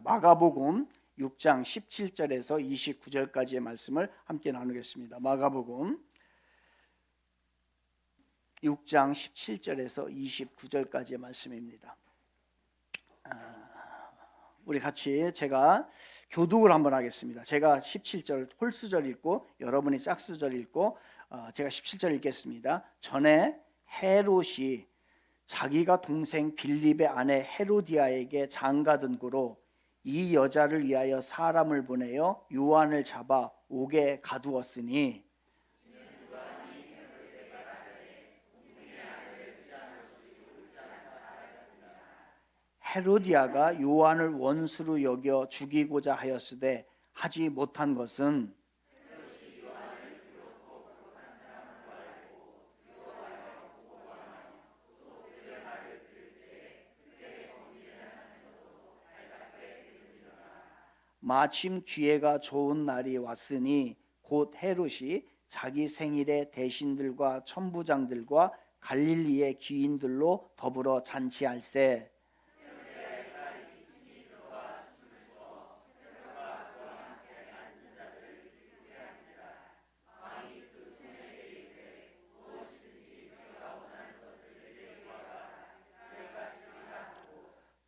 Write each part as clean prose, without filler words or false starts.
마가복음 6장 17절에서 29절까지의 말씀을 함께 나누겠습니다. 마가복음 6장 17절에서 29절까지의 말씀입니다. 우리 같이 제가 교독을 한번 하겠습니다. 제가 17절 홀수절 읽고 여러분이 짝수절 읽고 제가 17절 읽겠습니다. 전에 헤롯이 자기가 동생 빌립의 아내 헤로디아에게 장가든 고로 이 여자를 위하여 사람을 보내어 요한을 잡아 옥에 가두었으니 헤로디아가 요한을 원수로 여겨 죽이고자 하였으되 하지 못한 것은 마침 기회가 좋은 날이 왔으니 곧 헤롯이 자기 생일에 대신들과 천부장들과 갈릴리의 귀인들로 더불어 잔치할세.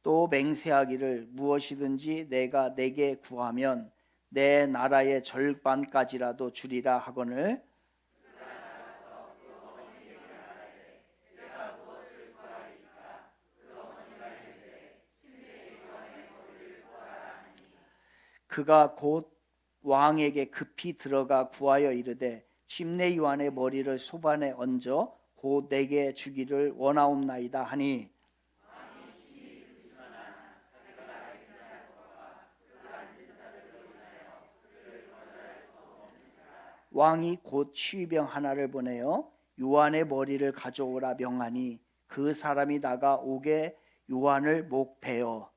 또 맹세하기를 무엇이든지 내가 내게 구하면 내 나라의 절반까지라도 주리라 하거늘 그가 곧 왕에게 급히 들어가 구하여 이르되 심내 요한의 머리를 소반에 얹어 곧 내게 주기를 원하옵나이다 하니 왕이 곧 치위병 하나를 보내어 요한의 머리를 가져오라 명하니 그 사람이 나가 옥에 요한을 목베어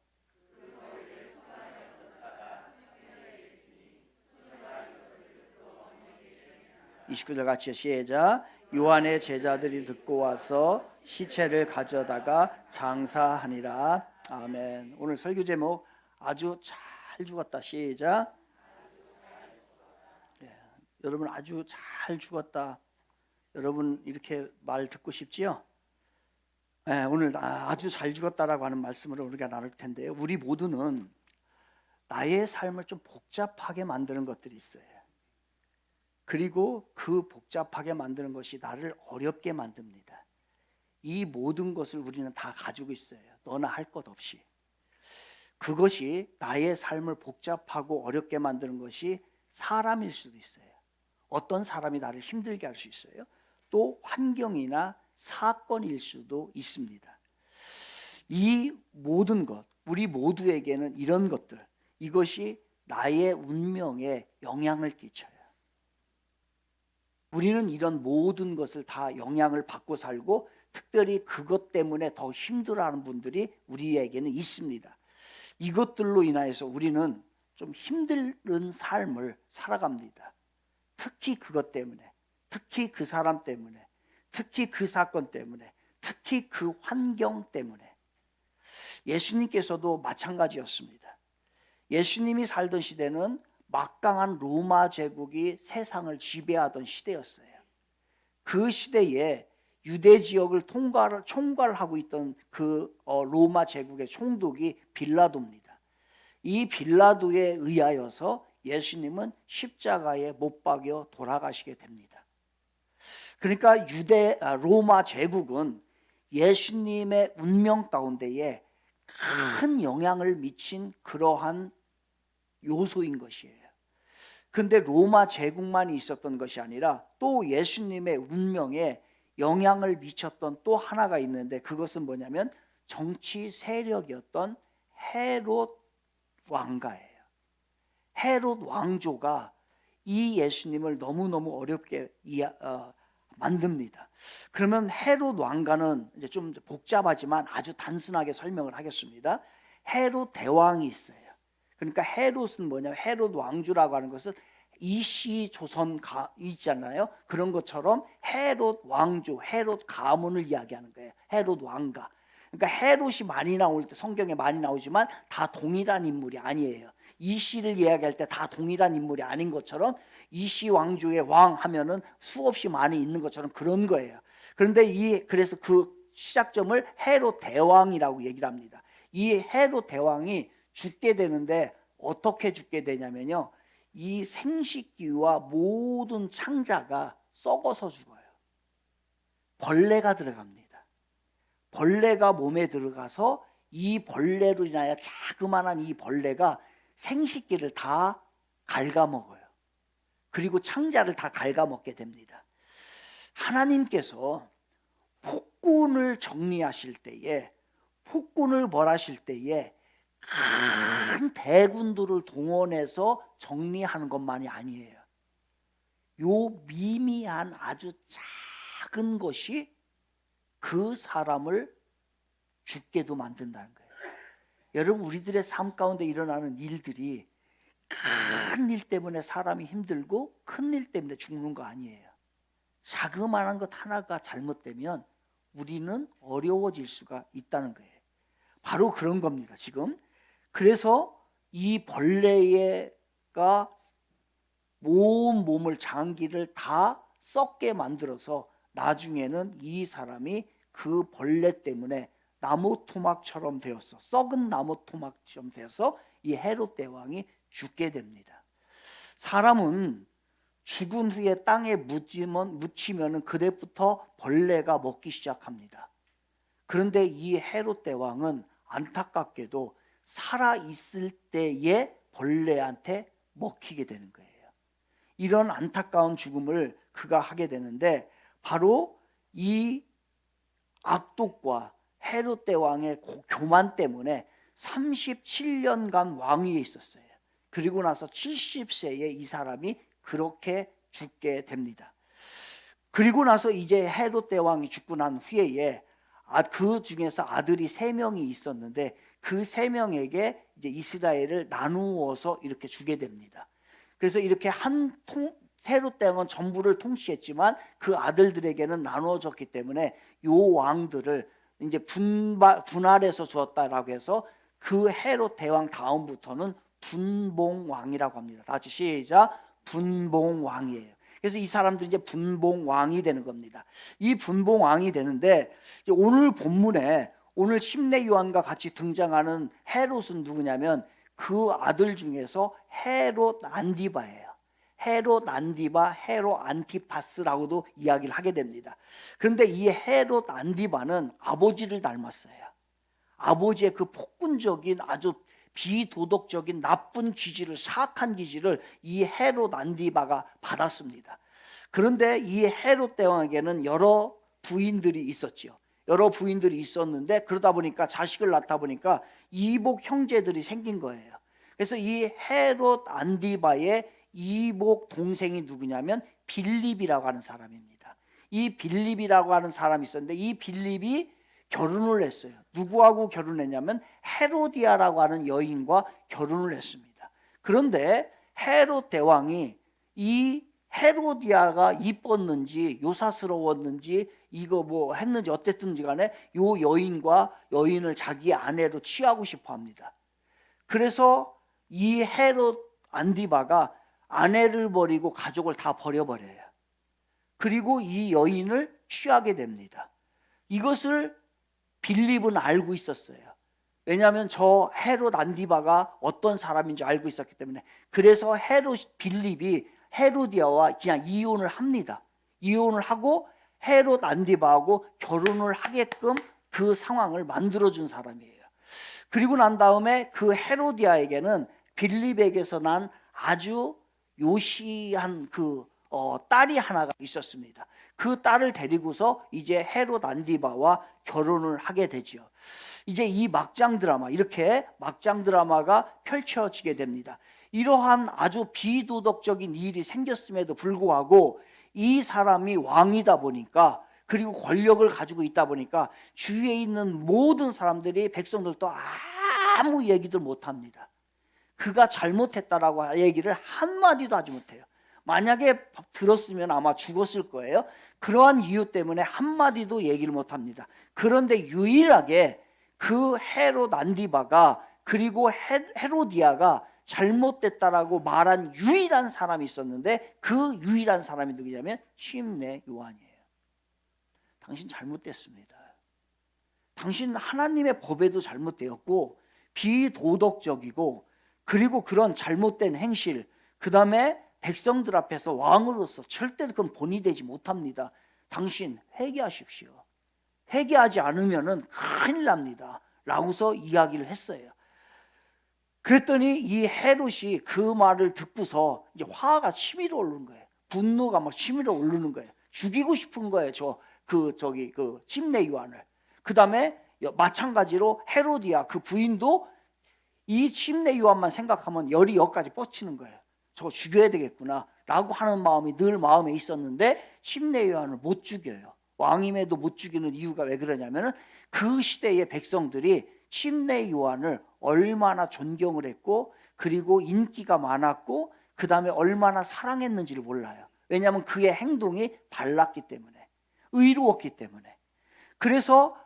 29절 같이 시작. 요한의 제자들이 듣고 와서 시체를 가져다가 장사하니라. 아멘. 오늘 설교 제목 아주 잘 죽었다. 시작. 여러분 아주 잘 죽었다. 여러분 이렇게 말 듣고 싶지요? 오늘 아주 잘 죽었다라고 하는 말씀으로 우리가 나눌 텐데요. 우리 모두는 나의 삶을 좀 복잡하게 만드는 것들이 있어요. 그리고 그 복잡하게 만드는 것이 나를 어렵게 만듭니다. 이 모든 것을 우리는 다 가지고 있어요. 너나 할 것 없이. 그것이 나의 삶을 복잡하고 어렵게 만드는 것이 사람일 수도 있어요. 어떤 사람이 나를 힘들게 할 수 있어요. 또 환경이나 사건일 수도 있습니다. 이 모든 것, 우리 모두에게는 이런 것들, 이것이 나의 운명에 영향을 끼쳐요. 우리는 이런 모든 것을 다 영향을 받고 살고 특별히 그것 때문에 더 힘들어하는 분들이 우리에게는 있습니다. 이것들로 인하여서 우리는 좀 힘든 삶을 살아갑니다. 특히 그것 때문에, 특히 그 사람 때문에, 특히 그 사건 때문에, 특히 그 환경 때문에. 예수님께서도 마찬가지였습니다. 예수님이 살던 시대는 막강한 로마 제국이 세상을 지배하던 시대였어요. 그 시대에 유대 지역을 총괄하고 있던 그 로마 제국의 총독이 빌라도입니다. 이 빌라도에 의하여서 예수님은 십자가에 못 박여 돌아가시게 됩니다. 그러니까 로마 제국은 예수님의 운명 가운데에 큰 영향을 미친 그러한 요소인 것이에요. 근데 로마 제국만이 있었던 것이 아니라 또 예수님의 운명에 영향을 미쳤던 또 하나가 있는데 그것은 뭐냐면 정치 세력이었던 헤롯 왕가예요. 헤롯 왕조가 이 예수님을 너무너무 어렵게 만듭니다. 그러면 헤롯 왕가는 이제 좀 복잡하지만 아주 단순하게 설명을 하겠습니다. 헤롯 대왕이 있어요. 그러니까 헤롯은 뭐냐면 헤롯 왕조라고 하는 것은 이시 조선 있잖아요. 그런 것처럼 헤롯 왕조, 헤롯 가문을 이야기하는 거예요. 헤롯 왕가. 그러니까 헤롯이 많이 나올 때 성경에 많이 나오지만 다 동일한 인물이 아니에요. 이 시를 이야기할 때 다 동일한 인물이 아닌 것처럼 이 시 왕조의 왕 하면은 수없이 많이 있는 것처럼 그런 거예요. 그런데 그래서 그 시작점을 헤롯 대왕이라고 얘기를 합니다. 이 헤롯 대왕이 죽게 되는데 어떻게 죽게 되냐면요, 이 생식기와 모든 창자가 썩어서 죽어요. 벌레가 들어갑니다. 벌레가 몸에 들어가서 이 벌레로 인하여 자그마한 이 벌레가 생식기를 다 갉아먹어요. 그리고 창자를 다 갉아먹게 됩니다. 하나님께서 폭군을 정리하실 때에, 폭군을 벌하실 때에 큰 대군들을 동원해서 정리하는 것만이 아니에요. 요 미미한 아주 작은 것이 그 사람을 죽게도 만든다는 거예요. 여러분, 우리들의 삶 가운데 일어나는 일들이 큰 일 때문에 사람이 힘들고 큰 일 때문에 죽는 거 아니에요. 자그마한 것 하나가 잘못되면 우리는 어려워질 수가 있다는 거예요. 바로 그런 겁니다, 지금. 그래서 이 벌레가 온 몸을, 장기를 다 썩게 만들어서 나중에는 이 사람이 그 벌레 때문에 나무 토막처럼 되어서, 썩은 나무 토막처럼 되어서 이 헤롯 대왕이 죽게 됩니다. 사람은 죽은 후에 땅에 묻히면 그때부터 벌레가 먹기 시작합니다. 그런데 이 헤롯 대왕은 안타깝게도 살아있을 때에 벌레한테 먹히게 되는 거예요. 이런 안타까운 죽음을 그가 하게 되는데, 바로 이 악독과 헤롯 대왕의 교만 때문에 37년간 왕위에 있었어요. 그리고 나서 70세에 이 사람이 그렇게 죽게 됩니다. 그리고 나서 이제 헤롯 대왕이 죽고 난 후에 그 중에서 아들이 3명이 있었는데 그 3명에게 이제 이스라엘을 나누어서 이렇게 주게 됩니다. 그래서 이렇게 헤롯 대왕은 전부를 통치했지만 그 아들들에게는 나누어졌기 때문에 요 왕들을 이제 분할해서 주었다라고 해서 그 헤롯 대왕 다음부터는 분봉왕이라고 합니다. 다시 시작. 분봉왕이에요. 그래서 이 사람들이 이제 분봉왕이 되는 겁니다. 이 분봉왕이 되는데, 오늘 본문에 오늘 심내 요한과 같이 등장하는 헤롯은 누구냐면 그 아들 중에서 헤롯 안디바예요. 헤롯 안디바, 헤롯 안티파스라고도 이야기를 하게 됩니다. 그런데 이 헤롯 안디바는 아버지를 닮았어요. 아버지의 그 폭군적인 아주 비도덕적인 나쁜 기질을, 사악한 기질을 이 헤롯 안디바가 받았습니다. 그런데 이 헤롯 대왕에게는 여러 부인들이 있었죠. 여러 부인들이 있었는데 그러다 보니까 자식을 낳다 보니까 이복 형제들이 생긴 거예요. 그래서 이 헤롯 안디바의 이복 동생이 누구냐면 빌립이라고 하는 사람입니다. 이 빌립이라고 하는 사람이 있었는데 이 빌립이 결혼을 했어요. 누구하고 결혼했냐면 헤로디아라고 하는 여인과 결혼을 했습니다. 그런데 헤롯 대왕이 이 헤로디아가 이뻤는지 요사스러웠는지 이거 뭐 했는지 어쨌든지 간에 요 여인을 자기 아내로 취하고 싶어 합니다. 그래서 이 헤롯 안디바가 아내를 버리고 가족을 다 버려버려요. 그리고 이 여인을 취하게 됩니다. 이것을 빌립은 알고 있었어요. 왜냐하면 저 헤롯 안디바가 어떤 사람인지 알고 있었기 때문에. 그래서 빌립이 헤로디아와 그냥 이혼을 합니다. 이혼을 하고 헤롯 안디바하고 결혼을 하게끔 그 상황을 만들어준 사람이에요. 그리고 난 다음에 그 헤로디아에게는 빌립에게서 난 아주 요시한 딸이 하나가 있었습니다. 그 딸을 데리고서 이제 헤롯 안디바와 결혼을 하게 되죠. 이제 이 이렇게 막장 드라마가 펼쳐지게 됩니다. 이러한 아주 비도덕적인 일이 생겼음에도 불구하고 이 사람이 왕이다 보니까, 그리고 권력을 가지고 있다 보니까 주위에 있는 모든 사람들이, 백성들도 아무 얘기들 못합니다. 그가 잘못했다라고 얘기를 한마디도 하지 못해요. 만약에 들었으면 아마 죽었을 거예요. 그러한 이유 때문에 한마디도 얘기를 못합니다. 그런데 유일하게 그 헤롯 안디바가 그리고 헤로디아가 잘못됐다라고 말한 유일한 사람이 있었는데 그 유일한 사람이 누구냐면 침례 요한이에요. 당신 잘못됐습니다. 당신 하나님의 법에도 잘못되었고 비도덕적이고 그리고 그런 잘못된 행실, 그 다음에 백성들 앞에서 왕으로서 절대 그건 본이 되지 못합니다. 당신 회개하십시오. 회개하지 않으면은 큰일 납니다 라고서 이야기를 했어요. 그랬더니 이 헤롯이 그 말을 듣고서 이제 화가 치밀어 오르는 거예요. 분노가 막 치밀어 오르는 거예요. 죽이고 싶은 거예요. 그 침례 요한을. 그 다음에 마찬가지로 헤로디아 그 부인도 이 침례 요한만 생각하면 열이 여기까지 뻗치는 거예요. 저거 죽여야 되겠구나 라고 하는 마음이 늘 마음에 있었는데 침례 요한을 못 죽여요. 왕임에도 못 죽이는 이유가 왜 그러냐면 그 시대의 백성들이 침례 요한을 얼마나 존경을 했고 그리고 인기가 많았고 그 다음에 얼마나 사랑했는지를 몰라요. 왜냐하면 그의 행동이 발랐기 때문에, 의로웠기 때문에. 그래서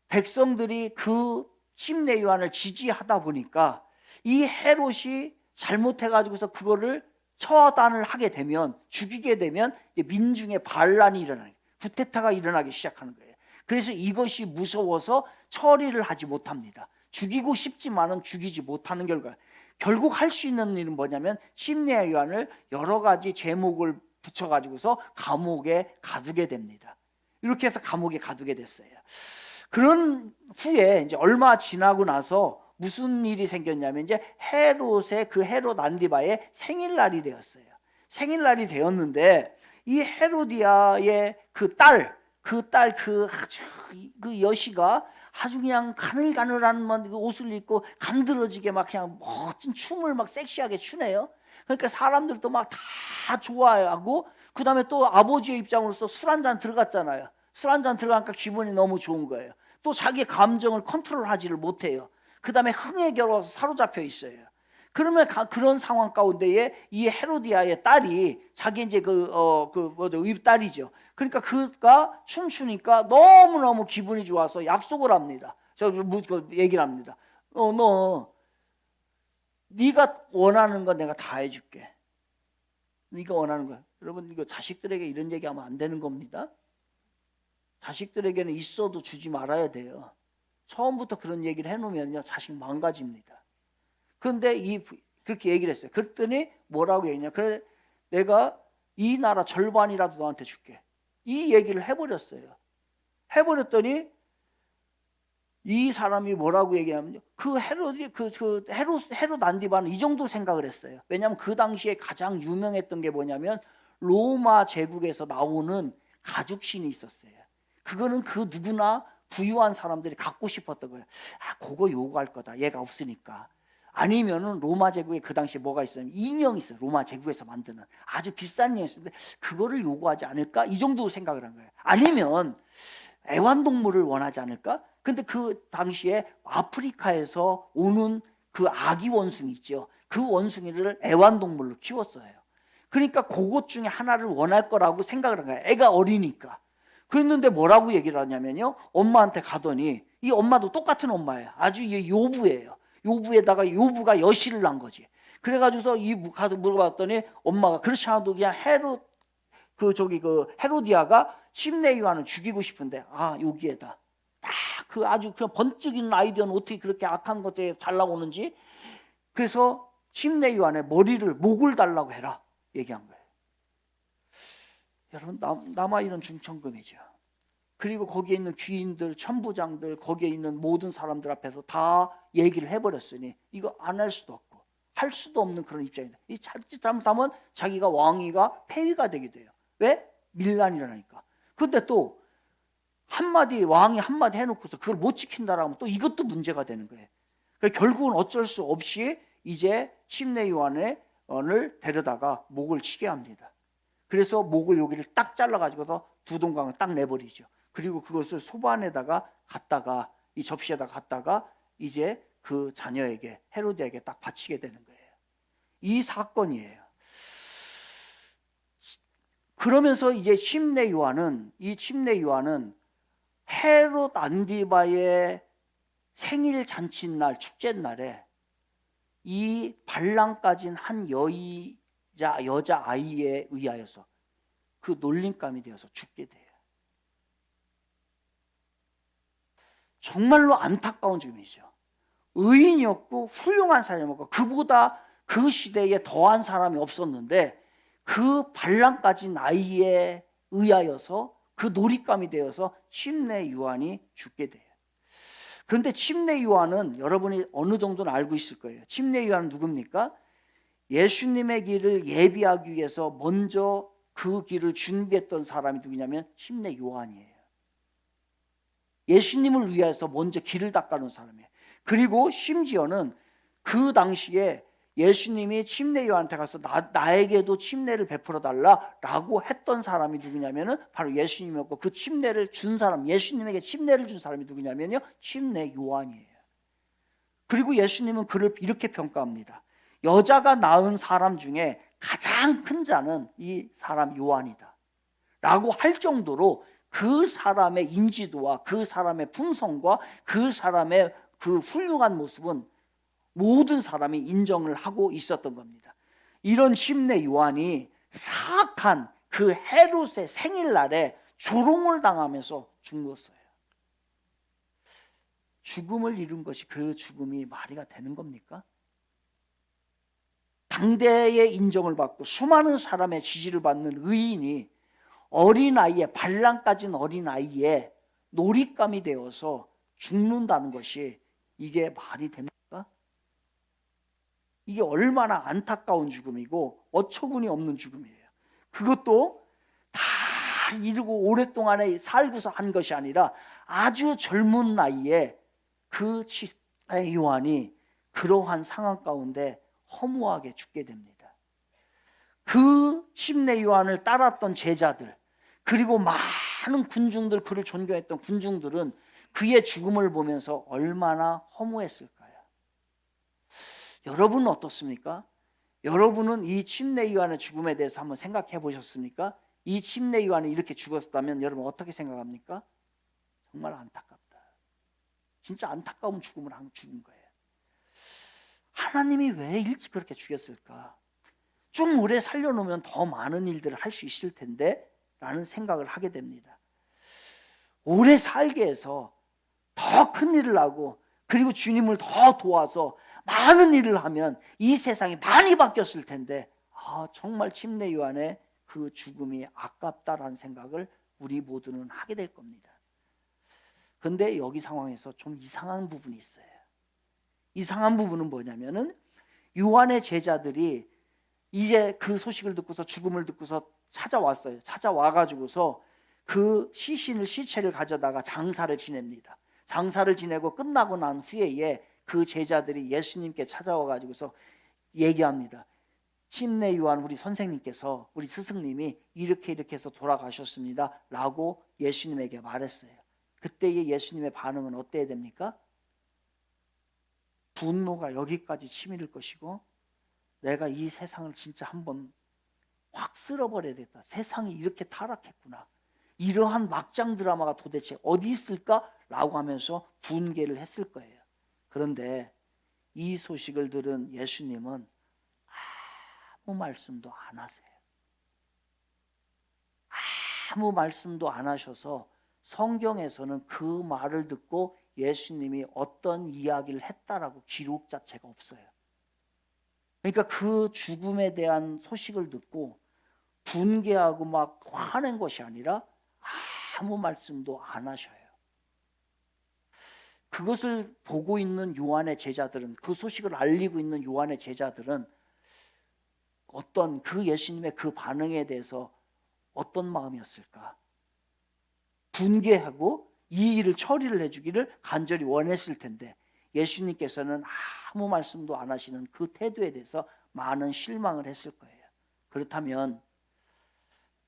백성들이 그 침례 요한을 지지하다 보니까 이 헤롯이 잘못해가지고서 그거를 처단을 하게 되면, 죽이게 되면 민중의 반란이 일어나요. 구테타가 일어나기 시작하는 거예요. 그래서 이것이 무서워서 처리를 하지 못합니다. 죽이고 싶지만은 죽이지 못하는 결과, 결국 할 수 있는 일은 뭐냐면 침례 요한을 여러 가지 제목을 붙여가지고서 감옥에 가두게 됩니다. 이렇게 해서 감옥에 가두게 됐어요. 그런 후에 이제 얼마 지나고 나서 무슨 일이 생겼냐면 이제 헤롯의 그 헤롯 안디바의 생일날이 되었어요. 생일날이 되었는데 이 헤로디아의 그 여시가 아주 그냥 가늘가늘한 옷을 입고 간드러지게 막 그냥 멋진 춤을 막 섹시하게 추네요. 그러니까 사람들도 막 다 좋아하고, 그 다음에 또 아버지의 입장으로서 술 한잔 들어갔잖아요. 술 한잔 들어가니까 기분이 너무 좋은 거예요. 또 자기의 감정을 컨트롤하지를 못해요. 그 다음에 흥에 겨워서 사로잡혀 있어요. 그러면 그런 상황 가운데에 이 헤로디아의 딸이 자기 이제 딸이죠. 그러니까 그가 춤추니까 너무너무 기분이 좋아서 약속을 합니다. 얘기를 합니다. 너 네가 원하는 거 내가 다 해줄게. 네가 원하는 거. 여러분 이거 자식들에게 이런 얘기하면 안 되는 겁니다. 자식들에게는 있어도 주지 말아야 돼요. 처음부터 그런 얘기를 해놓으면요 자식 망가집니다. 그런데 그렇게 얘기를 했어요. 그랬더니 뭐라고 얘기했냐? 그래 내가 이 나라 절반이라도 너한테 줄게. 이 얘기를 해버렸어요. 해버렸더니 이 사람이 뭐라고 얘기하면요. 헤롯 안디바는 이 정도 생각을 했어요. 왜냐하면 그 당시에 가장 유명했던 게 뭐냐면 로마 제국에서 나오는 가죽신이 있었어요. 그거는 그 누구나 부유한 사람들이 갖고 싶었던 거예요. 그거 요구할 거다. 얘가 없으니까. 아니면은 로마 제국에 그 당시에 뭐가 있었냐면 인형이 있어요. 로마 제국에서 만드는 아주 비싼 인형이 있었는데 그거를 요구하지 않을까? 이 정도 생각을 한 거예요. 아니면 애완동물을 원하지 않을까? 근데 그 당시에 아프리카에서 오는 그 아기 원숭이 있죠. 그 원숭이를 애완동물로 키웠어요. 그러니까 그것 중에 하나를 원할 거라고 생각을 한 거예요. 애가 어리니까. 그랬는데 뭐라고 얘기를 하냐면요. 엄마한테 가더니 이 엄마도 똑같은 엄마예요. 아주 요부예요. 요부에다가 요부가 여시를 낳은 거지. 그래가지고서 가서 물어봤더니 엄마가 그렇지 않아도 그냥 헤로디아가 침례 요한을 죽이고 싶은데 여기에다 딱 그 아주 그냥 번쩍이는 아이디어는 어떻게 그렇게 악한 것에 잘 나오는지. 그래서 침례 요한의 목을 달라고 해라 얘기한 거예요. 여러분 남아있는 중천금이죠. 그리고 거기에 있는 귀인들, 천부장들, 거기에 있는 모든 사람들 앞에서 다 얘기를 해버렸으니 이거 안 할 수도 없고 할 수도 없는 그런 입장입니다. 이 자칫 잘못하면 자기가 왕위가 폐위가 되게 돼요. 왜? 밀란이 일어나니까. 근데 또 왕이 한마디 해놓고서 그걸 못 지킨다라면 또 이것도 문제가 되는 거예요. 그러니까 결국은 어쩔 수 없이 이제 침례 요한을 데려다가 목을 치게 합니다. 그래서 목을 여기를 딱 잘라가지고서 두 동강을 딱 내버리죠. 그리고 그것을 소반에다가 갖다가 이 접시에다가 갖다가 이제 그 자녀에게 헤로디아에게 딱 바치게 되는 거예요. 이 사건이에요. 그러면서 이제 침례 요한은 헤롯 안디바의 생일 잔칫날 축제날에 이 발랑 까진 한 여자아이에 의하여서 그 놀림감이 되어서 죽게 돼요. 정말로 안타까운 죽음이죠. 의인이었고 훌륭한 사람이었고 그보다 그 시대에 더한 사람이 없었는데 그 발랑 까진 아이에 의하여서 그 놀잇감이 되어서 침례 요한이 죽게 돼요. 그런데 침례 요한은 여러분이 어느 정도는 알고 있을 거예요. 침례 요한은 누굽니까? 예수님의 길을 예비하기 위해서 먼저 그 길을 준비했던 사람이 누구냐면 침례 요한이에요. 예수님을 위해서 먼저 길을 닦아놓은 사람이에요. 그리고 심지어는 그 당시에 예수님이 침례 요한한테 가서 나에게도 침례를 베풀어 달라라고 했던 사람이 누구냐면은 바로 예수님이었고, 그 침례를 준 사람, 예수님에게 침례를 준 사람이 누구냐면요, 침례 요한이에요. 그리고 예수님은 그를 이렇게 평가합니다. 여자가 낳은 사람 중에 가장 큰 자는 이 사람 요한이다 라고 할 정도로 그 사람의 인지도와 그 사람의 품성과 그 사람의 그 훌륭한 모습은 모든 사람이 인정을 하고 있었던 겁니다. 이런 침례 요한이 사악한 그 헤롯의 생일날에 조롱을 당하면서 죽었어요. 죽음을 이룬 것이 그 죽음이 말이가 되는 겁니까? 당대의 인정을 받고 수많은 사람의 지지를 받는 의인이 어린아이에, 발랑 까진 어린아이에 놀잇감이 되어서 죽는다는 것이 이게 말이 됩니까? 이게 얼마나 안타까운 죽음이고 어처구니 없는 죽음이에요. 그것도 다 이루고 오랫동안에 살고서 한 것이 아니라 아주 젊은 나이에 그 요한이 그러한 상황 가운데 허무하게 죽게 됩니다. 그 침례 요한을 따랐던 제자들, 그리고 많은 군중들, 그를 존경했던 군중들은 그의 죽음을 보면서 얼마나 허무했을까요? 여러분은 어떻습니까? 여러분은 이 침례 요한의 죽음에 대해서 한번 생각해 보셨습니까? 이 침례 요한이 이렇게 죽었다면 여러분 어떻게 생각합니까? 정말 안타깝다. 진짜 안타까운 죽음을 죽은 거예요. 하나님이 왜 일찍 그렇게 죽였을까? 좀 오래 살려놓으면 더 많은 일들을 할 수 있을 텐데 라는 생각을 하게 됩니다. 오래 살게 해서 더 큰 일을 하고, 그리고 주님을 더 도와서 많은 일을 하면 이 세상이 많이 바뀌었을 텐데, 정말 침례 요한의 그 죽음이 아깝다라는 생각을 우리 모두는 하게 될 겁니다. 그런데 여기 상황에서 좀 이상한 부분이 있어요. 이상한 부분은 뭐냐면은 요한의 제자들이 이제 그 소식을 듣고서, 죽음을 듣고서 찾아왔어요. 찾아와가지고서 그 시체를 가져다가 장사를 지냅니다. 장사를 지내고 끝나고 난 후에 그 제자들이 예수님께 찾아와가지고서 얘기합니다. 침례 요한 우리 선생님께서, 우리 스승님이 이렇게 해서 돌아가셨습니다 라고 예수님에게 말했어요. 그때의 예수님의 반응은 어때야 됩니까? 분노가 여기까지 치밀을 것이고, 내가 이 세상을 진짜 한번 확 쓸어버려야겠다. 세상이 이렇게 타락했구나. 이러한 막장 드라마가 도대체 어디 있을까라고 하면서 분개를 했을 거예요. 그런데 이 소식을 들은 예수님은 아무 말씀도 안 하세요. 아무 말씀도 안 하셔서 성경에서는 그 말을 듣고 예수님이 어떤 이야기를 했다라고 기록 자체가 없어요. 그러니까 그 죽음에 대한 소식을 듣고 분개하고 막 화낸 것이 아니라 아무 말씀도 안 하셔요. 그것을 보고 있는 요한의 제자들은, 그 소식을 알리고 있는 요한의 제자들은 어떤 그 예수님의 그 반응에 대해서 어떤 마음이었을까? 분개하고 이 일을 처리를 해주기를 간절히 원했을 텐데 예수님께서는 아무 말씀도 안 하시는 그 태도에 대해서 많은 실망을 했을 거예요. 그렇다면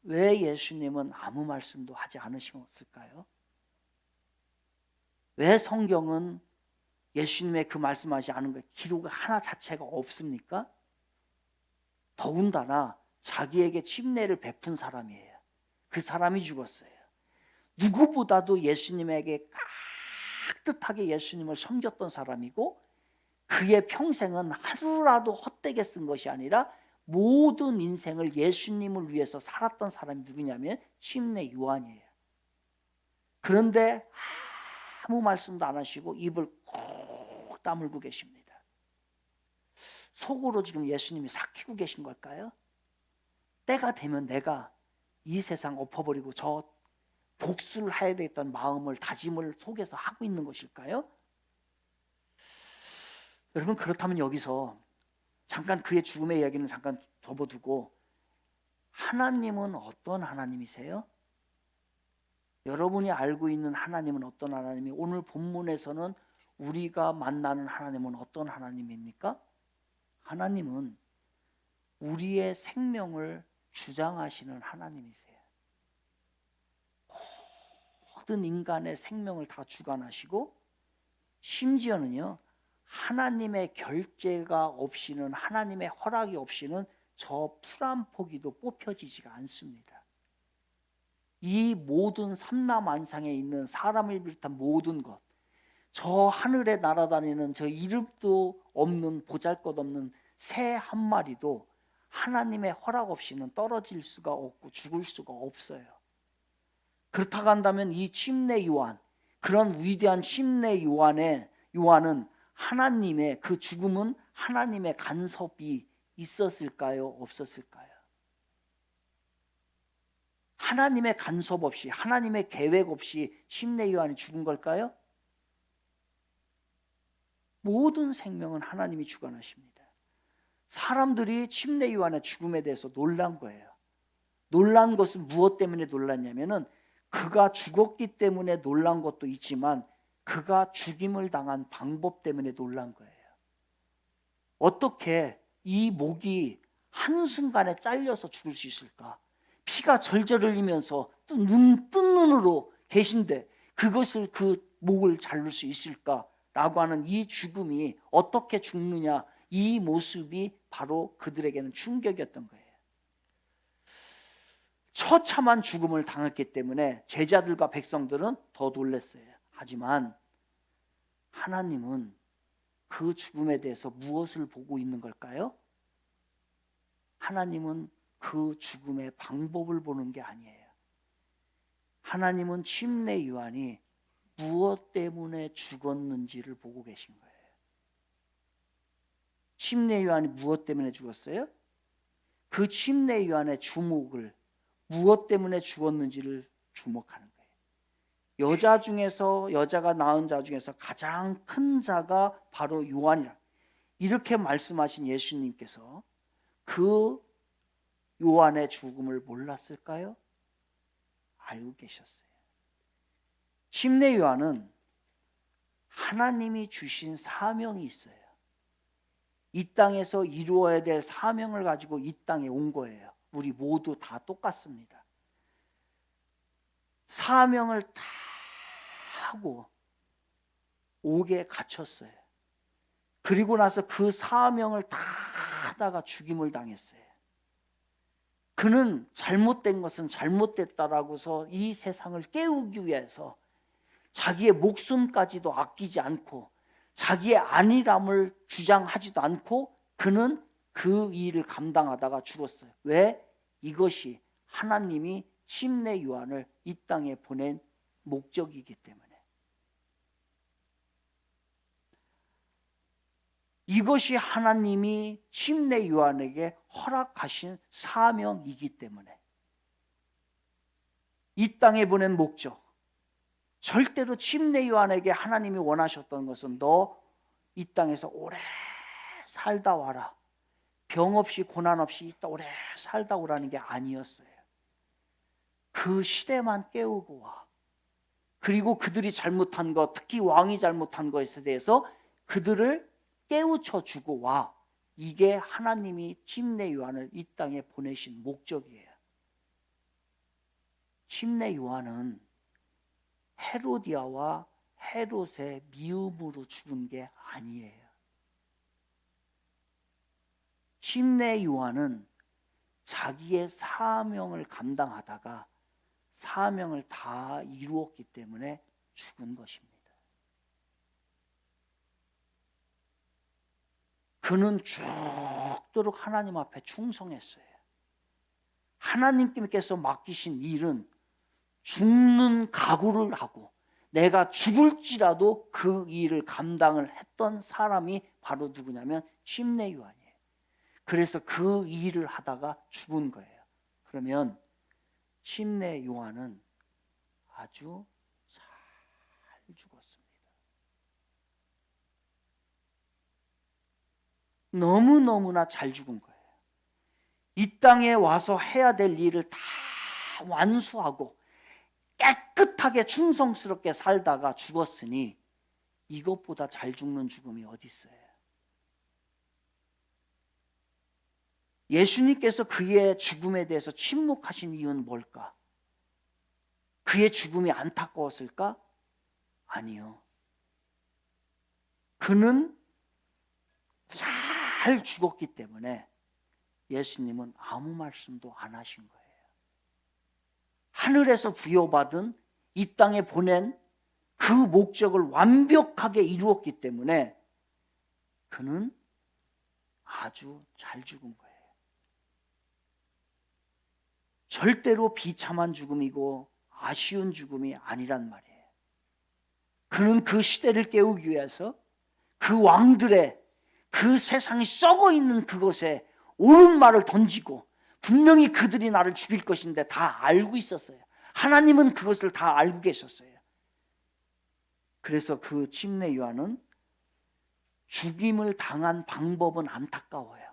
왜 예수님은 아무 말씀도 하지 않으셨을까요? 왜 성경은 예수님의 그 말씀하지 않은 것 기록 하나 자체가 없습니까? 더군다나 자기에게 침례를 베푼 사람이에요. 그 사람이 죽었어요. 누구보다도 예수님에게 깍듯하게 예수님을 섬겼던 사람이고 그의 평생은 하루라도 헛되게 쓴 것이 아니라 모든 인생을 예수님을 위해서 살았던 사람이 누구냐면 침례 요한이에요. 그런데 아무 말씀도 안 하시고 입을 꾹 다물고 계십니다. 속으로 지금 예수님이 삭히고 계신 걸까요? 때가 되면 내가 이 세상 엎어버리고 저 복수를 해야 되겠다는 마음을 다짐을 속에서 하고 있는 것일까요? 여러분, 그렇다면 여기서 잠깐 그의 죽음의 이야기는 잠깐 접어두고 하나님은 어떤 하나님이세요? 여러분이 알고 있는 하나님은 어떤 하나님이, 오늘 본문에서는 우리가 만나는 하나님은 어떤 하나님입니까? 하나님은 우리의 생명을 주장하시는 하나님이세요. 모든 인간의 생명을 다 주관하시고 심지어는요, 하나님의 결재가 없이는, 하나님의 허락이 없이는 저 풀 한 포기도 뽑혀지지가 않습니다. 이 모든 삼라만상에 있는 사람을 비롯한 모든 것, 저 하늘에 날아다니는 저 이름도 없는 보잘것없는 새 한 마리도 하나님의 허락 없이는 떨어질 수가 없고 죽을 수가 없어요. 그렇다고 한다면 이 침례 요한, 그런 위대한 침례 요한은 하나님의 그 죽음은 하나님의 간섭이 있었을까요? 없었을까요? 하나님의 간섭 없이, 하나님의 계획 없이 침례 요한이 죽은 걸까요? 모든 생명은 하나님이 주관하십니다. 사람들이 침례 요한의 죽음에 대해서 놀란 거예요. 놀란 것은 무엇 때문에 놀랐냐면은 그가 죽었기 때문에 놀란 것도 있지만 그가 죽임을 당한 방법 때문에 놀란 거예요. 어떻게 이 목이 한순간에 잘려서 죽을 수 있을까? 피가 절절 흘리면서 뜬 눈으로 계신데 그것을, 그 목을 자를 수 있을까라고 하는 이 죽음이, 어떻게 죽느냐, 이 모습이 바로 그들에게는 충격이었던 거예요. 처참한 죽음을 당했기 때문에 제자들과 백성들은 더 놀랐어요. 하지만 하나님은 그 죽음에 대해서 무엇을 보고 있는 걸까요? 하나님은 그 죽음의 방법을 보는 게 아니에요. 하나님은 침례 요한이 무엇 때문에 죽었는지를 보고 계신 거예요. 침례 요한이 무엇 때문에 죽었어요? 그 침례 요한의 주목을, 무엇 때문에 죽었는지를 주목하는 거예요. 여자가 낳은 자 중에서 가장 큰 자가 바로 요한이라, 이렇게 말씀하신 예수님께서 그 요한의 죽음을 몰랐을까요? 알고 계셨어요. 침례 요한은 하나님이 주신 사명이 있어요. 이 땅에서 이루어야 될 사명을 가지고 이 땅에 온 거예요. 우리 모두 다 똑같습니다. 사명을 다 하고 옥에 갇혔어요. 그리고 나서 그 사명을 다 하다가 죽임을 당했어요. 그는 잘못된 것은 잘못됐다라고서 이 세상을 깨우기 위해서 자기의 목숨까지도 아끼지 않고 자기의 안일함을 주장하지도 않고 그는 그 일을 감당하다가 죽었어요. 왜? 이것이 하나님이 침례 요한을 이 땅에 보낸 목적이기 때문에. 이것이 하나님이 침례 요한에게 허락하신 사명이기 때문에. 이 땅에 보낸 목적, 절대로 침례 요한에게 하나님이 원하셨던 것은 너 이 땅에서 오래 살다 와라, 병 없이 고난 없이 오래 살다 오라는 게 아니었어요. 그 시대만 깨우고 와. 그리고 그들이 잘못한 것, 특히 왕이 잘못한 것에 대해서 그들을 깨우쳐 주고 와. 이게 하나님이 침례 요한을 이 땅에 보내신 목적이에요. 침례 요한은 헤로디아와 헤롯의 미움으로 죽은 게 아니에요. 침례 요한은 자기의 사명을 감당하다가 사명을 다 이루었기 때문에 죽은 것입니다. 그는 죽도록 하나님 앞에 충성했어요. 하나님께서 맡기신 일은 죽는 각오를 하고 내가 죽을지라도 그 일을 감당을 했던 사람이 바로 누구냐면 침례 요한이에요. 그래서 그 일을 하다가 죽은 거예요. 그러면 침례 요한은 아주 잘 죽었습니다. 너무너무나 잘 죽은 거예요. 이 땅에 와서 해야 될 일을 다 완수하고 깨끗하게 충성스럽게 살다가 죽었으니 이것보다 잘 죽는 죽음이 어디 있어요? 예수님께서 그의 죽음에 대해서 침묵하신 이유는 뭘까? 그의 죽음이 안타까웠을까? 아니요. 그는 잘 죽었기 때문에 예수님은 아무 말씀도 안 하신 거예요. 하늘에서 부여받은 이 땅에 보낸 그 목적을 완벽하게 이루었기 때문에 그는 아주 잘 죽은 거예요. 절대로 비참한 죽음이고 아쉬운 죽음이 아니란 말이에요. 그는 그 시대를 깨우기 위해서 그 왕들의 그 세상이 썩어 있는 그곳에 옳은 말을 던지고 분명히 그들이 나를 죽일 것인데 다 알고 있었어요. 하나님은 그것을 다 알고 계셨어요. 그래서 그 침례 요한은 죽임을 당한 방법은 안타까워요.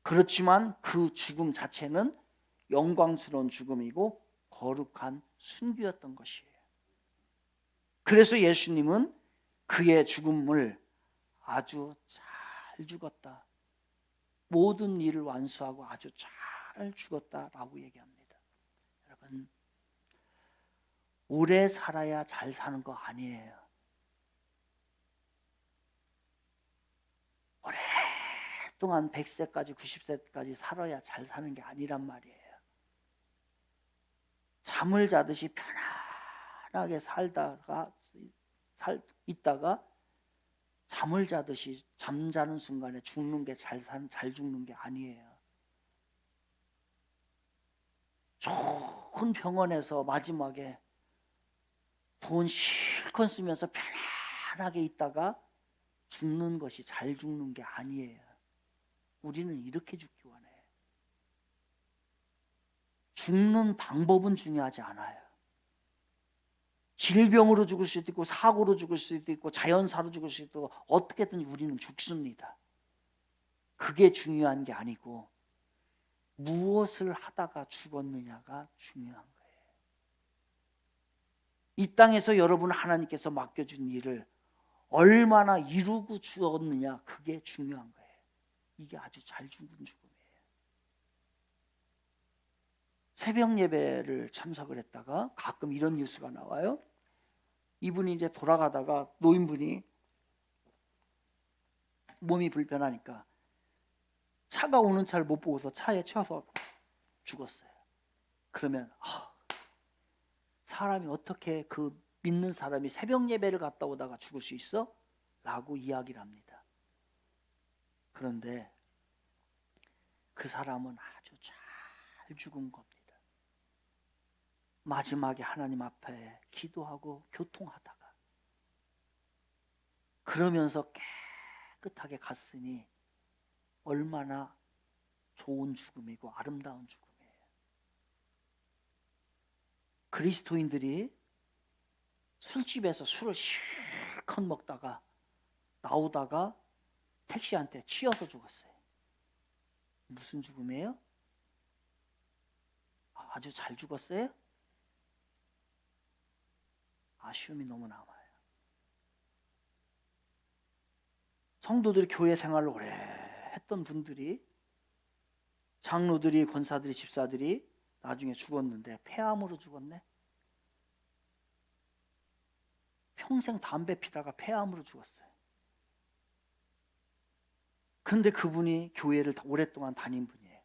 그렇지만 그 죽음 자체는 영광스러운 죽음이고 거룩한 순교였던 것이에요. 그래서 예수님은 그의 죽음을 아주 잘 죽었다, 모든 일을 완수하고 아주 잘 죽었다라고 얘기합니다. 여러분, 오래 살아야 잘 사는 거 아니에요. 오랫동안 100세까지 90세까지 살아야 잘 사는 게 아니란 말이에요. 잠을 자듯이 편안하게 있다가 잠을 자듯이 잠자는 순간에 죽는 게 잘 죽는 게 아니에요. 좋은 병원에서 마지막에 돈 실컷 쓰면서 편안하게 있다가 죽는 것이 잘 죽는 게 아니에요. 우리는 이렇게 죽기 원해요. 죽는 방법은 중요하지 않아요. 질병으로 죽을 수도 있고 사고로 죽을 수도 있고 자연사로 죽을 수도 있고 어떻게든 우리는 죽습니다. 그게 중요한 게 아니고 무엇을 하다가 죽었느냐가 중요한 거예요. 이 땅에서 여러분 하나님께서 맡겨준 일을 얼마나 이루고 죽었느냐, 그게 중요한 거예요. 이게 아주 잘 죽은 죽음이에요. 새벽 예배를 참석을 했다가 가끔 이런 뉴스가 나와요. 이분이 이제 돌아가다가 노인분이 몸이 불편하니까 차가 오는 차를 못 보고서 차에 치여서 죽었어요. 그러면 사람이 어떻게 그 믿는 사람이 새벽 예배를 갔다 오다가 죽을 수 있어? 라고 이야기를 합니다. 그런데 그 사람은 아주 잘 죽은 겁니다. 마지막에 하나님 앞에 기도하고 교통하다가 그러면서 깨끗하게 갔으니 얼마나 좋은 죽음이고 아름다운 죽음이에요. 그리스도인들이 술집에서 술을 실컷 먹다가 나오다가 택시한테 치여서 죽었어요. 무슨 죽음이에요? 아주 잘 죽었어요? 아쉬움이 너무 남아요. 성도들이 교회 생활을 오래 했던 분들이, 장로들이, 권사들이, 집사들이 나중에 죽었는데 폐암으로 죽었네. 평생 담배 피다가 폐암으로 죽었어요. 근데 그분이 교회를 오랫동안 다닌 분이에요.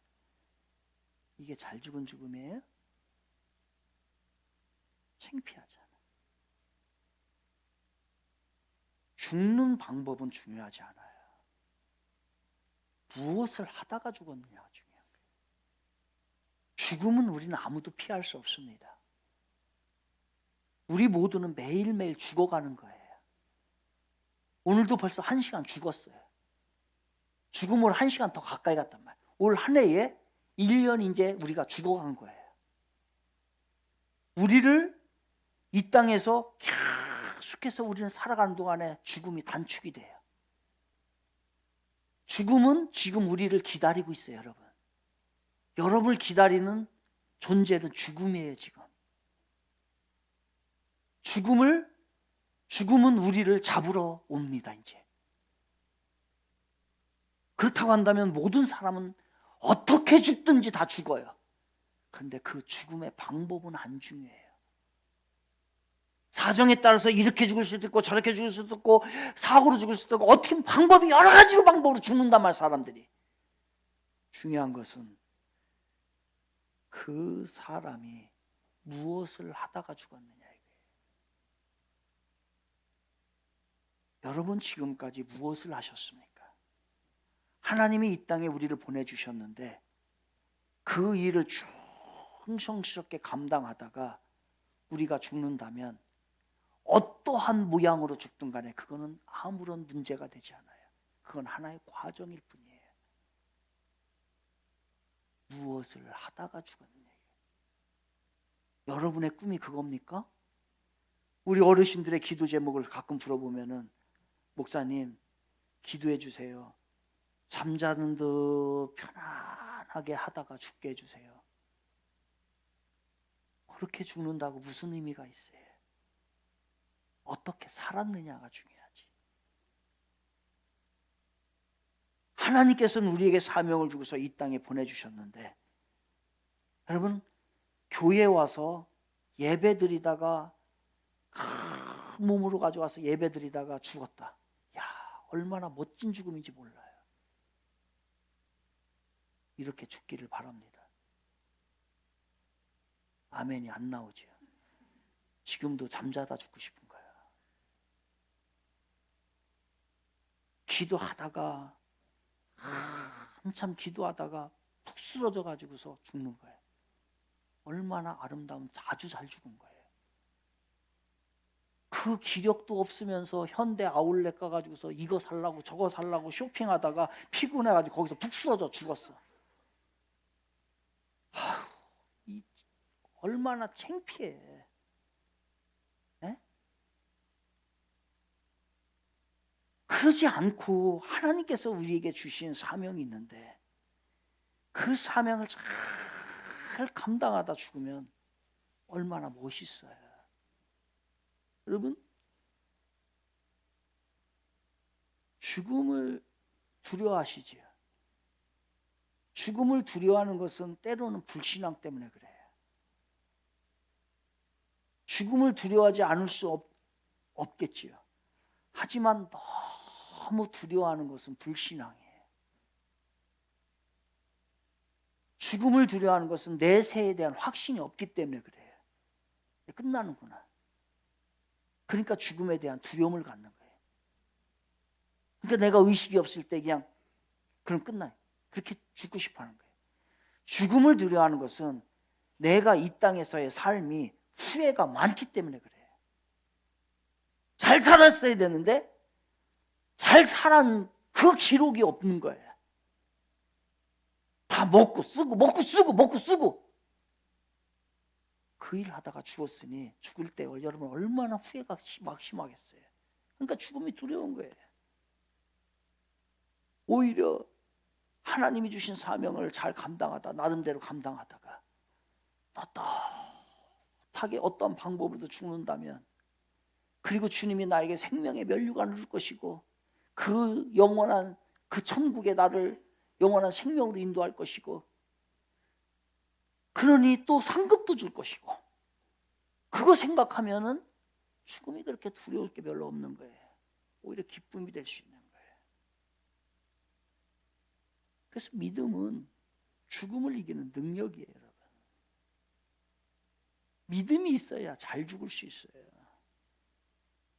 이게 잘 죽은 죽음이에요? 창피하잖아. 죽는 방법은 중요하지 않아요. 무엇을 하다가 죽었느냐가 중요한 거예요. 죽음은 우리는 아무도 피할 수 없습니다. 우리 모두는 매일매일 죽어가는 거예요. 오늘도 벌써 1시간 죽었어요. 죽음으로 1시간 더 가까이 갔단 말이에요. 올 한 해에 1년 이제 우리가 죽어간 거예요. 우리를 이 땅에서 계속해서 우리는 살아가는 동안에 죽음이 단축이 돼요. 죽음은 지금 우리를 기다리고 있어요, 여러분. 여러분을 기다리는 존재는 죽음이에요, 지금. 죽음은 우리를 잡으러 옵니다, 이제. 그렇다고 한다면 모든 사람은 어떻게 죽든지 다 죽어요. 그런데 그 죽음의 방법은 안 중요해요. 사정에 따라서 이렇게 죽을 수도 있고 저렇게 죽을 수도 있고 사고로 죽을 수도 있고 어떻게 방법이 여러 가지로 방법으로 죽는단 말이에요, 사람들이. 중요한 것은 그 사람이 무엇을 하다가 죽었느냐 이거예요. 여러분 지금까지 무엇을 하셨습니까? 하나님이 이 땅에 우리를 보내주셨는데 그 일을 충성스럽게 감당하다가 우리가 죽는다면 어떠한 모양으로 죽든 간에 그거는 아무런 문제가 되지 않아요. 그건 하나의 과정일 뿐이에요. 무엇을 하다가 죽었느냐. 여러분의 꿈이 그겁니까? 우리 어르신들의 기도 제목을 가끔 들어보면은 목사님 기도해 주세요. 잠자는 듯 편안하게 하다가 죽게 해주세요. 그렇게 죽는다고 무슨 의미가 있어요? 어떻게 살았느냐가 중요하지. 하나님께서는 우리에게 사명을 주고서 이 땅에 보내주셨는데 여러분 교회에 와서 예배드리다가 큰 몸으로 가져와서 예배드리다가 죽었다. 야, 얼마나 멋진 죽음인지 몰라요. 이렇게 죽기를 바랍니다. 아멘이 안 나오죠. 지금도 잠자다 죽고 싶은 거예요. 기도하다가 한참 기도하다가 푹 쓰러져 가지고서 죽는 거예요. 얼마나 아름다운 아주 잘 죽은 거예요. 그 기력도 없으면서 현대 아울렛 가가지고서 이거 살라고 저거 살라고 쇼핑하다가 피곤해가지고 거기서 푹 쓰러져 죽었어. 얼마나 창피해. 네? 그러지 않고 하나님께서 우리에게 주신 사명이 있는데 그 사명을 잘 감당하다 죽으면 얼마나 멋있어요. 여러분 죽음을 두려워하시지요. 죽음을 두려워하는 것은 때로는 불신앙 때문에 그래요. 죽음을 두려워하지 않을 수 없겠지요. 하지만 너무 두려워하는 것은 불신앙이에요. 죽음을 두려워하는 것은 내세에 대한 확신이 없기 때문에 그래요. 끝나는구나. 그러니까 죽음에 대한 두려움을 갖는 거예요. 그러니까 내가 의식이 없을 때 그럼 끝나요. 그렇게 죽고 싶어 하는 거예요. 죽음을 두려워하는 것은 내가 이 땅에서의 삶이 후회가 많기 때문에 그래요. 잘 살았어야 되는데 잘 살은 그 기록이 없는 거예요. 다 먹고 쓰고 그 일 하다가 죽었으니 죽을 때 여러분 얼마나 후회가 심하겠어요. 그러니까 죽음이 두려운 거예요. 오히려 하나님이 주신 사명을 잘 감당하다 나름대로 감당하다가 떳떳하게 어떤 방법으로도 죽는다면 그리고 주님이 나에게 생명의 면류관을 줄 것이고 그 영원한 그 천국에 나를 영원한 생명으로 인도할 것이고 그러니 또 상급도 줄 것이고 그거 생각하면은 죽음이 그렇게 두려울 게 별로 없는 거예요. 오히려 기쁨이 될 수 있는 거예요. 그래서 믿음은 죽음을 이기는 능력이에요, 여러분. 믿음이 있어야 잘 죽을 수 있어요.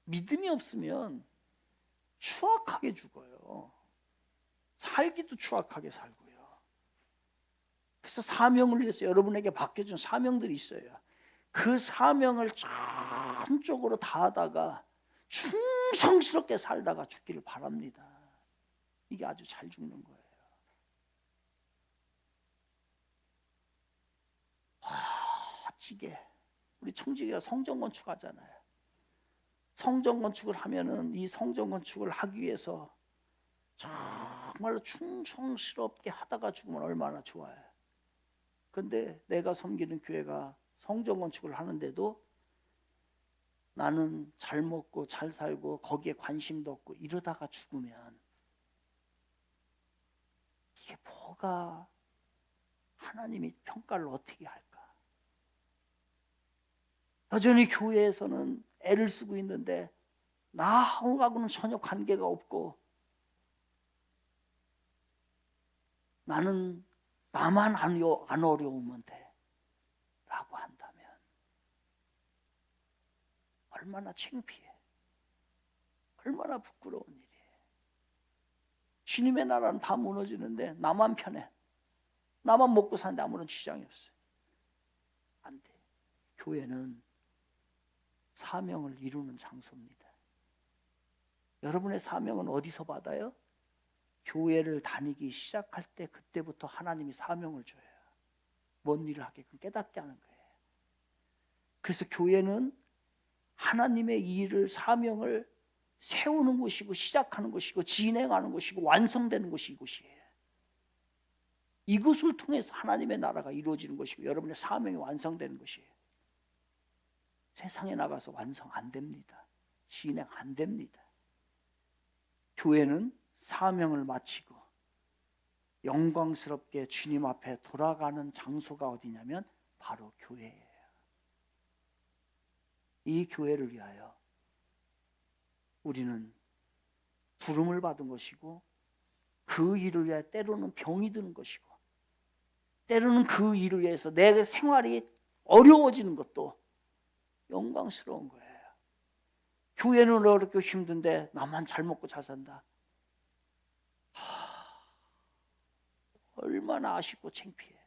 믿음이 없으면 추악하게 죽어요. 살기도 추악하게 살고요. 그래서 사명을 위해서 여러분에게 맡겨준 사명들이 있어요. 그 사명을 전적으로 다하다가 충성스럽게 살다가 죽기를 바랍니다. 이게 아주 잘 죽는 거예요. 멋지게 우리 청지기가 성전 건축하잖아요. 성전 건축을 하면은 이 성전 건축을 하기 위해서 정말로 충성스럽게 하다가 죽으면 얼마나 좋아요. 근데 내가 섬기는 교회가 성전 건축을 하는데도 나는 잘 먹고 잘 살고 거기에 관심도 없고 이러다가 죽으면 이게 뭐가 하나님이 평가를 어떻게 할까? 여전히 교회에서는 애를 쓰고 있는데 나하고는 전혀 관계가 없고 나는 나만 안 어려우면 돼 라고 한다면 얼마나 창피해, 얼마나 부끄러운 일이에요. 주님의 나라는 다 무너지는데 나만 편해, 나만 먹고 사는데 아무런 지장이 없어요. 안 돼. 교회는 사명을 이루는 장소입니다. 여러분의 사명은 어디서 받아요? 교회를 다니기 시작할 때 그때부터 하나님이 사명을 줘요. 뭔 일을 하게끔 깨닫게 하는 거예요. 그래서 교회는 하나님의 일을, 사명을 세우는 곳이고 시작하는 곳이고 진행하는 곳이고 완성되는 곳이 이곳이에요. 이것을 통해서 하나님의 나라가 이루어지는 것이고 여러분의 사명이 완성되는 것이에요. 세상에 나가서 완성 안 됩니다. 진행 안 됩니다. 교회는 사명을 마치고 영광스럽게 주님 앞에 돌아가는 장소가 어디냐면 바로 교회예요. 이 교회를 위하여 우리는 부름을 받은 것이고 그 일을 위하여 때로는 병이 드는 것이고 때로는 그 일을 위해서 내 생활이 어려워지는 것도 영광스러운 거예요. 교회는 어렵고 힘든데 나만 잘 먹고 잘 산다. 얼마나 아쉽고 창피해.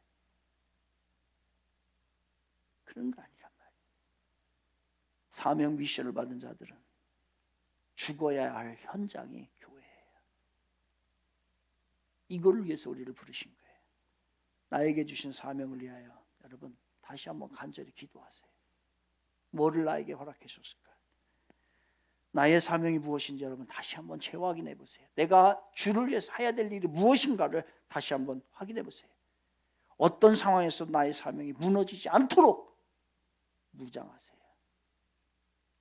그런 거 아니란 말이에요. 사명 미션을 받은 자들은 죽어야 할 현장이 교회예요. 이걸 위해서 우리를 부르신 거예요. 나에게 주신 사명을 위하여 여러분 다시 한번 간절히 기도하세요. 뭐를 나에게 허락해 주셨을까? 나의 사명이 무엇인지 여러분 다시 한번 재확인해 보세요. 내가 주를 위해서 해야 될 일이 무엇인가를 다시 한번 확인해 보세요. 어떤 상황에서 나의 사명이 무너지지 않도록 무장하세요.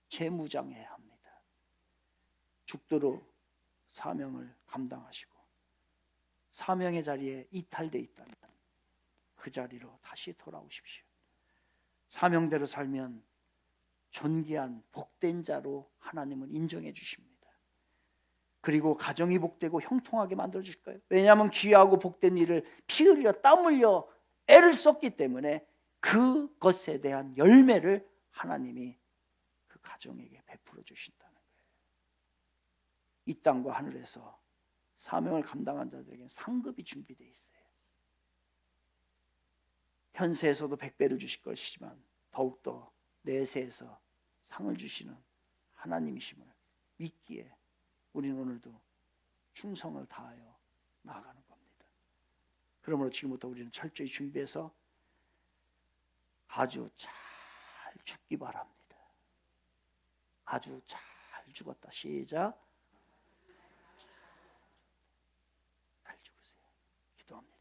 재무장해야 합니다. 죽도록 사명을 감당하시고 사명의 자리에 이탈되어 있다면 그 자리로 다시 돌아오십시오. 사명대로 살면 존귀한 복된 자로 하나님은 인정해 주십니다. 그리고 가정이 복되고 형통하게 만들어 주실 거예요. 왜냐하면 귀하고 복된 일을 피 흘려 땀 흘려 애를 썼기 때문에 그것에 대한 열매를 하나님이 그 가정에게 베풀어 주신다는 거예요. 이 땅과 하늘에서 사명을 감당한 자들에게는 상급이 준비되어 있어요. 현세에서도 100배를 주실 것이지만 더욱더 내세에서 상을 주시는 하나님이심을 믿기에 우리는 오늘도 충성을 다하여 나아가는 겁니다. 그러므로 지금부터 우리는 철저히 준비해서 아주 잘 죽기 바랍니다. 아주 잘 죽었다. 시작. 잘 죽으세요. 기도합니다.